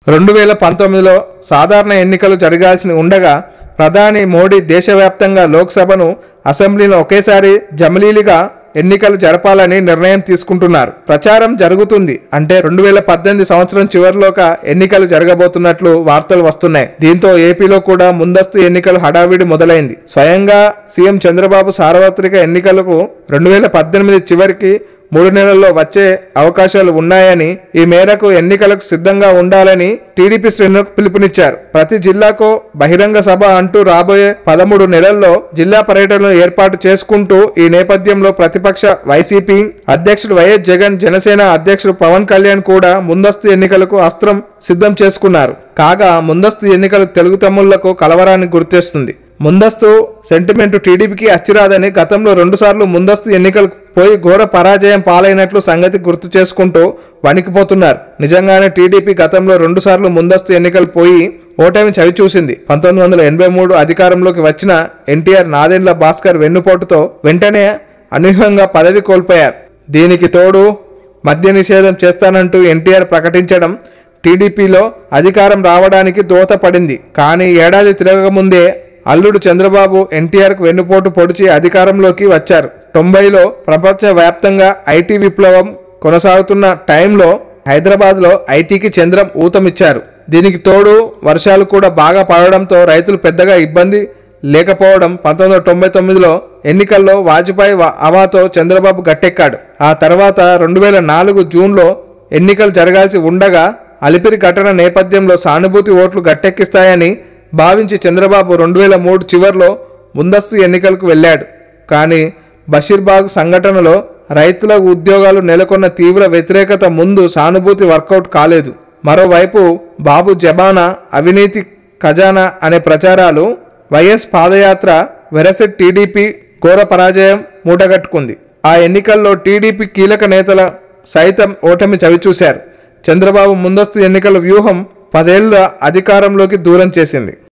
2019లో సాధారణ ఎన్నికలు జరగాల్సి ఉండగా ప్రధాని మోడీ దేశవ్యాప్తంగా లోక్సభను అసెంబ్లీని ఒకేసారి జమిలీలుగా ఎన్నికలు జరపాలని నిర్ణయం తీసుకుంటున్నారు. ప్రచారం జరుగుతుంది. అంటే 2018 సంవత్సరం చివరిలోగా ఎన్నికలు జరగబోతున్నట్లు వార్తలు వస్తున్నాయి. దీంతో ఏపీలో కూడా ముందస్తు ఎన్నికలు హడావిడి మొదలైంది. స్వయంగా సీఎం చంద్రబాబు సార్వత్రిక ఎన్నికలకు 2018 చివరికి 3 నెలల్లో వచ్చే అవకాశాలు ఉన్నాయని, ఈ మేరకు ఎన్నికలకు సిద్ధంగా ఉండాలని టీడీపీ శ్రేణులకు పిలుపునిచ్చారు. ప్రతి జిల్లాకు బహిరంగ సభ అంటూ రాబోయే 13 నెలల్లో జిల్లా పర్యటనలు ఏర్పాటు చేసుకుంటూ ఈ నేపథ్యంలో ప్రతిపక్ష వైసీపీ అధ్యక్షుడు వైఎస్ జగన్, జనసేన అధ్యక్షుడు పవన్ కళ్యాణ్ కూడా ముందస్తు ఎన్నికలకు అస్త్రం సిద్ధం చేసుకున్నారు. కాగా ముందస్తు ఎన్నికలు తెలుగు తమ్ముళ్లకు కలవరాన్ని గుర్తిస్తుంది. ముందస్తు సెంటిమెంట్ టీడీపీకి అచ్చిరాదని గతంలో 2 సార్లు ముందస్తు ఎన్నికలకు పోయి ఘోర పరాజయం పాలైనట్లు సంగతి గుర్తు చేసుకుంటూ వణికిపోతున్నారు. నిజంగానే టీడీపీ గతంలో 2 సార్లు ముందస్తు ఎన్నికలు పోయి ఓటమి చవిచూసింది. 1983 అధికారంలోకి వచ్చిన ఎన్టీఆర్, నాదెండ్ల భాస్కర్ వెన్నుపోటుతో వెంటనే అనూహ్యంగా పదవి కోల్పోయారు. దీనికి తోడు మద్య నిషేధం చేస్తానంటూ ఎన్టీఆర్ ప్రకటించడం టీడీపీలో అధికారం రావడానికి దోహదపడింది. కానీ ఏడాది తిరగకముందే అల్లుడు చంద్రబాబు ఎన్టీఆర్కు వెన్నుపోటు పొడిచి అధికారంలోకి వచ్చారు. 90లో ప్రపంచవ్యాప్తంగా ఐటీ విప్లవం కొనసాగుతున్న టైంలో హైదరాబాద్లో ఐటీకి చంద్రం ఊతమిచ్చారు. దీనికి తోడు వర్షాలు కూడా బాగా పడడంతో రైతులు పెద్దగా ఇబ్బంది లేకపోవడం. 1999లో ఎన్నికల్లో వాజ్పేయి హవాతో చంద్రబాబు గట్టెక్కాడు. ఆ తర్వాత 2004 జూన్లో ఎన్నికలు జరగాల్సి ఉండగా అలిపిరి ఘటన నేపథ్యంలో సానుభూతి ఓట్లు గట్టెక్కిస్తాయని భావించి చంద్రబాబు 2003 చివరిలో ముందస్తు ఎన్నికలకు వెళ్ళాడు. కానీ బషీర్బాగ్ సంఘటనలో రైతుల ఉద్యోగాలు నెలకొన్న తీవ్ర వ్యతిరేకత ముందు సానుభూతి వర్కౌట్ కాలేదు. మరోవైపు బాబు జమానా, అవినీతి ఖజానా అనే ప్రచారాలు, వైఎస్ పాదయాత్ర వెరసెట్ టీడీపీ ఘోర పరాజయం మూటగట్టుకుంది. ఆ ఎన్నికల్లో టీడీపీ కీలక నేతల సైతం ఓటమి చవిచూశారు. చంద్రబాబు ముందస్తు ఎన్నికల వ్యూహం 10 ఏళ్ల అధికారంలోకి దూరం చేసింది.